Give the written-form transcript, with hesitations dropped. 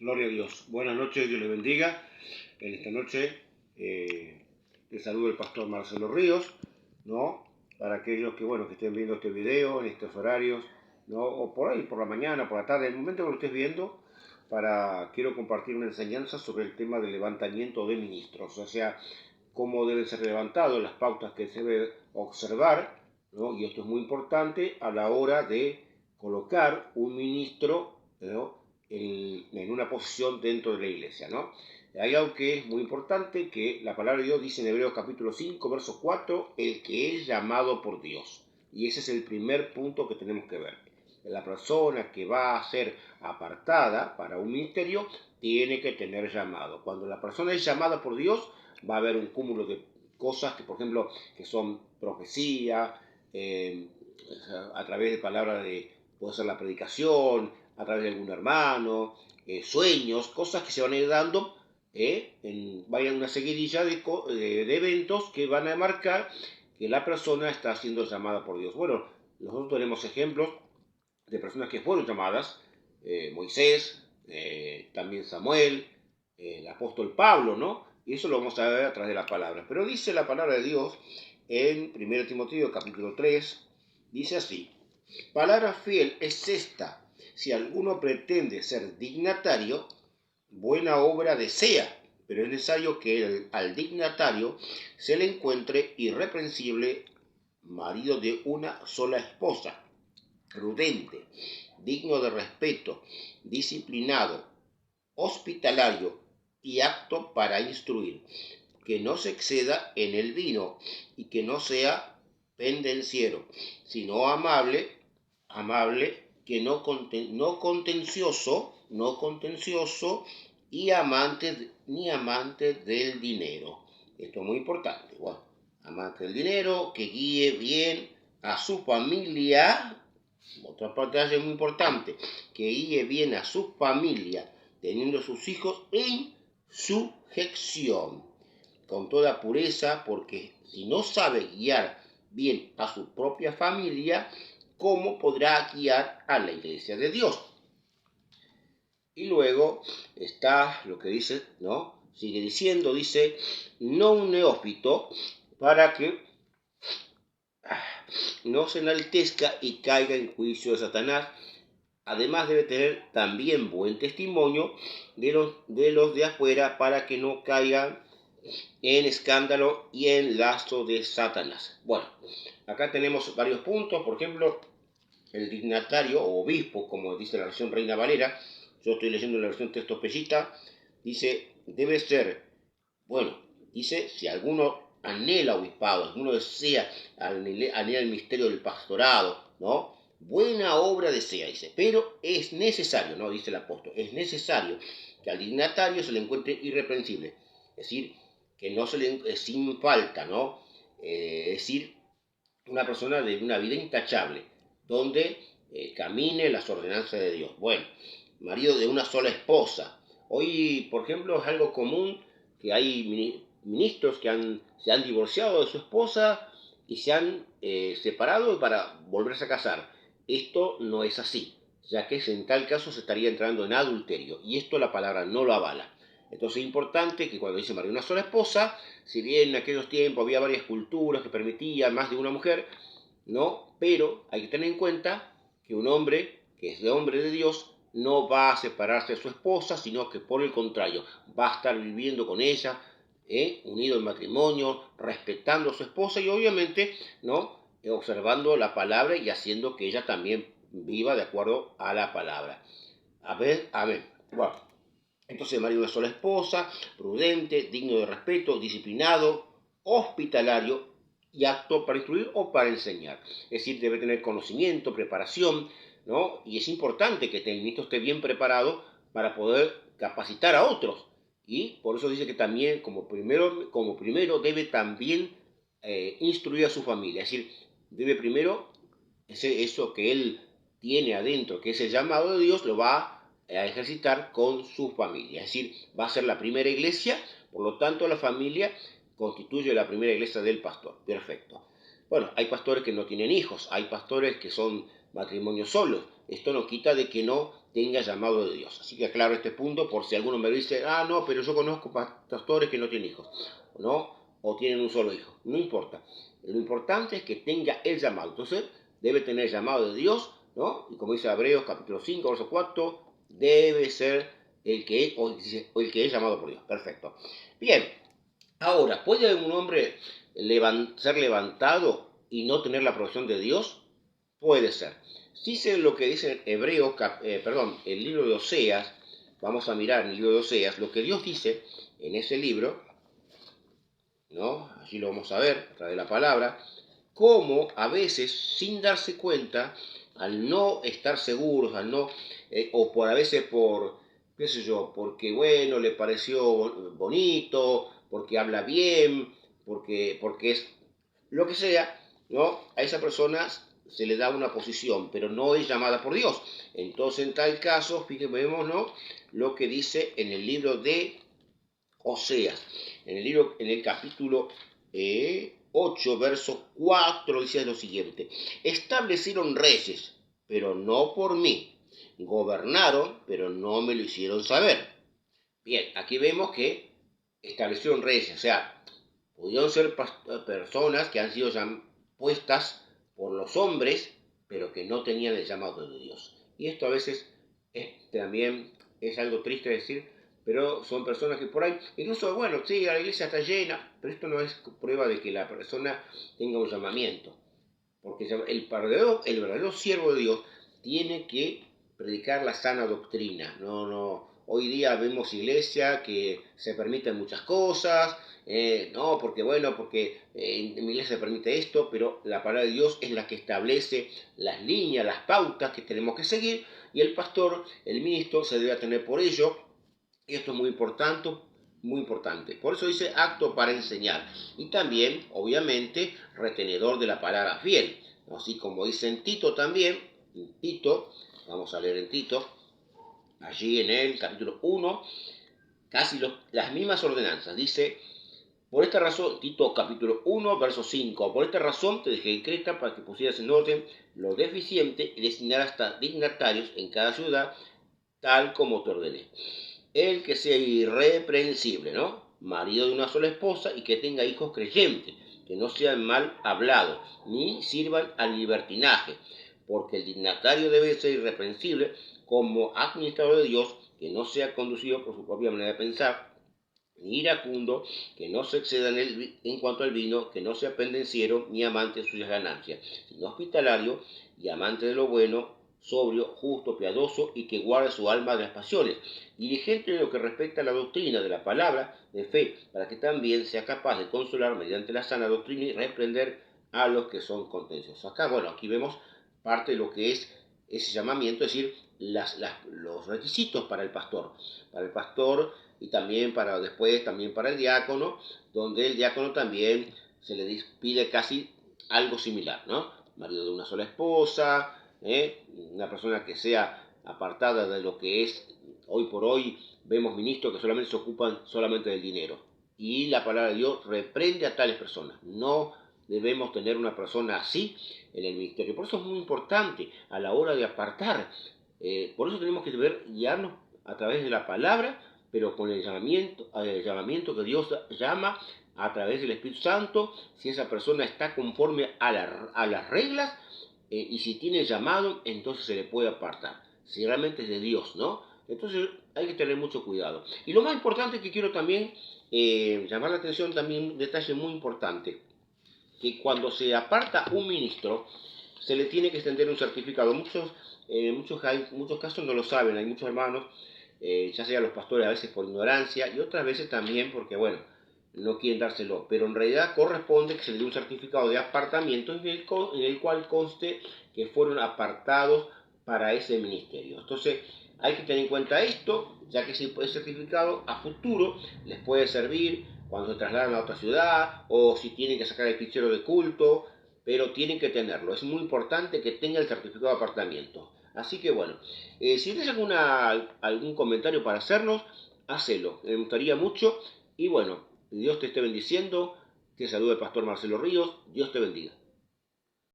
Gloria a Dios. Buenas noches, Dios les bendiga. En esta noche les saludo el pastor Marcelo Ríos, ¿no? Para aquellos que estén viendo este video en estos horarios, ¿no? O por ahí, por la mañana, por la tarde, el momento que lo estés viendo, quiero compartir una enseñanza sobre el tema del levantamiento de ministros, o sea, cómo deben ser levantados, las pautas que se debe observar, ¿no? Y esto es muy importante a la hora de colocar un ministro, ¿no? en una posición dentro de la iglesia, ¿no? Hay algo que es muy importante, que la palabra de Dios dice en Hebreos capítulo 5, verso 4, el que es llamado por Dios. Y ese es el primer punto que tenemos que ver. La persona que va a ser apartada para un ministerio tiene que tener llamado. Cuando la persona es llamada por Dios, va a haber un cúmulo de cosas que, por ejemplo, que son profecía, a través de palabras puede ser la predicación, a través de algún hermano, sueños, cosas que se van a ir dando, vayan una seguidilla de eventos que van a marcar que la persona está siendo llamada por Dios. Bueno, nosotros tenemos ejemplos de personas que fueron llamadas, Moisés, también Samuel, el apóstol Pablo, ¿no? Y eso lo vamos a ver a través de la palabra. Pero dice la palabra de Dios en 1 Timoteo capítulo 3, dice así: palabra fiel es esta: si alguno pretende ser dignatario, buena obra desea, pero es necesario que al dignatario se le encuentre irreprensible, marido de una sola esposa, prudente, digno de respeto, disciplinado, hospitalario y apto para instruir, que no se exceda en el vino y que no sea pendenciero, sino amable, que no contencioso, y amante del dinero. Esto es muy importante. Bueno, amante del dinero, que guíe bien a su familia. Otra parte es muy importante, que guíe bien a su familia, teniendo a sus hijos en sujeción, con toda pureza, porque si no sabe guiar bien a su propia familia, ¿cómo podrá guiar a la iglesia de Dios? Y luego está lo que dice, ¿no? Sigue diciendo, dice, no un neófito, para que no se enaltezca y caiga en juicio de Satanás. Además debe tener también buen testimonio de los de afuera, para que no caigan en escándalo y en lazo de Satanás. Bueno, acá tenemos varios puntos. Por ejemplo, el dignatario o obispo, como dice la versión Reina Valera, yo estoy leyendo la versión Texto Pellita, dice, debe ser, bueno, dice, si alguno anhela obispado, alguno anhela el misterio del pastorado, ¿no? Buena obra desea, dice, pero es necesario, ¿no? Dice el apóstol, es necesario que al dignatario se le encuentre irreprensible, es decir, que no se le, sin falta, ¿no? Es decir, una persona de una vida intachable, donde camine las ordenanzas de Dios. Bueno, marido de una sola esposa. Hoy, por ejemplo, es algo común que hay ministros que se han divorciado de su esposa y se han separado para volverse a casar. Esto no es así, ya que en tal caso se estaría entrando en adulterio, y esto la palabra no lo avala. Entonces es importante que cuando dice marido de una sola esposa, si bien en aquellos tiempos había varias culturas que permitían más de una mujer, ¿no? Pero hay que tener en cuenta que un hombre que es de hombre de Dios no va a separarse de su esposa, sino que por el contrario, va a estar viviendo con ella, unido en matrimonio, respetando a su esposa y obviamente, ¿no? Observando la palabra y haciendo que ella también viva de acuerdo a la palabra. A ver, amén. Bueno, entonces marido de una sola esposa, prudente, digno de respeto, disciplinado, hospitalario y apto para instruir o para enseñar. Es decir, debe tener conocimiento, preparación, ¿no? Y es importante que el ministro esté bien preparado para poder capacitar a otros. Y por eso dice que también, como primero debe también instruir a su familia. Es decir, debe primero, eso que él tiene adentro, que es el llamado de Dios, lo va a ejercitar con su familia. Es decir, va a ser la primera iglesia, por lo tanto la familia constituye la primera iglesia del pastor. Perfecto. Bueno, hay pastores que no tienen hijos, hay pastores que son matrimonios solos. Esto no quita de que no tenga llamado de Dios. Así que aclaro este punto por si alguno me dice, no, pero yo conozco pastores que no tienen hijos, ¿no? O tienen un solo hijo. No importa. Lo importante es que tenga el llamado. Entonces, debe tener el llamado de Dios, ¿no? Y como dice Hebreos capítulo 5, verso 4, debe ser el que es llamado por Dios. Perfecto. Bien, ahora, ¿puede un hombre ser levantado y no tener la aprobación de Dios? Puede ser. Si sé lo que dice Hebreos, el libro de Oseas, vamos a mirar en el libro de Oseas, lo que Dios dice en ese libro, ¿no? Allí lo vamos a ver a través de la palabra, cómo a veces, sin darse cuenta, al no estar seguros, o por a veces qué sé yo, porque bueno, le pareció bonito, porque habla bien, porque es lo que sea, ¿no? A esa persona se le da una posición, pero no es llamada por Dios. Entonces, en tal caso, fíjense, ¿no? Lo que dice en el libro de Oseas, en el capítulo 8, verso 4, dice lo siguiente: establecieron reyes, pero no por mí, gobernaron, pero no me lo hicieron saber. Bien, aquí vemos que establecieron reyes, o sea, pudieron ser personas que han sido puestas por los hombres, pero que no tenían el llamado de Dios. Y esto a veces también es algo triste decir, pero son personas que por ahí, incluso, bueno, sí, la iglesia está llena, pero esto no es prueba de que la persona tenga un llamamiento. Porque el verdadero siervo de Dios tiene que predicar la sana doctrina. No. Hoy día vemos iglesia que se permiten muchas cosas, no, porque en mi iglesia se permite esto, pero la palabra de Dios es la que establece las líneas, las pautas que tenemos que seguir, y el pastor, el ministro, se debe atener por ello. Y esto es muy importante, muy importante. Por eso dice acto para enseñar. Y también, obviamente, retenedor de la palabra fiel. Así como dice en Tito también, en Tito, vamos a leer en Tito, allí en el capítulo 1, casi las mismas ordenanzas. Dice, por esta razón, Tito capítulo 1, verso 5, por esta razón te dejé en Creta para que pusieras en orden lo deficiente y designaras hasta dignatarios en cada ciudad, tal como te ordené. El que sea irreprensible, ¿no? Marido de una sola esposa y que tenga hijos creyentes, que no sean mal hablados, ni sirvan al libertinaje, porque el dignatario debe ser irreprensible como administrador de Dios, que no sea conducido por su propia manera de pensar, ni iracundo, que no se exceda en cuanto al vino, que no sea pendenciero, ni amante de suyas ganancias, sino hospitalario y amante de lo bueno, sobrio, justo, piadoso y que guarde su alma de las pasiones, diligente en lo que respecta a la doctrina de la palabra de fe, para que también sea capaz de consolar mediante la sana doctrina y reprender a los que son contenciosos. Acá, bueno, aquí vemos parte de lo que es ese llamamiento, es decir, los requisitos para el pastor. Para el pastor y también también para el diácono, donde el diácono también se le pide casi algo similar, ¿no? Marido de una sola esposa, una persona que sea apartada de lo que es, hoy por hoy vemos ministros que solamente se ocupan solamente del dinero. Y la palabra de Dios reprende a tales personas. No debemos tener una persona así en el ministerio. Por eso es muy importante a la hora de apartar. Por eso tenemos que guiarnos a través de la palabra, pero con el llamamiento que Dios llama a través del Espíritu Santo, si esa persona está conforme a las reglas, y si tiene llamado, entonces se le puede apartar, si realmente es de Dios, ¿no? Entonces hay que tener mucho cuidado. Y lo más importante que quiero también llamar la atención, también un detalle muy importante, que cuando se aparta un ministro, se le tiene que extender un certificado. Muchos casos no lo saben, hay muchos hermanos, ya sea los pastores a veces por ignorancia y otras veces también porque, bueno, no quieren dárselo, pero en realidad corresponde que se le dé un certificado de apartamiento en el cual conste que fueron apartados para ese ministerio. Entonces hay que tener en cuenta esto, ya que ese certificado a futuro les puede servir cuando se trasladan a otra ciudad o si tienen que sacar el fichero de culto, pero tienen que tenerlo. Es muy importante que tenga el certificado de apartamiento. Así que bueno, si tienes algún comentario para hacernos, hacelo. Me gustaría mucho. Y bueno, Dios te esté bendiciendo. Te saluda el pastor Marcelo Ríos. Dios te bendiga.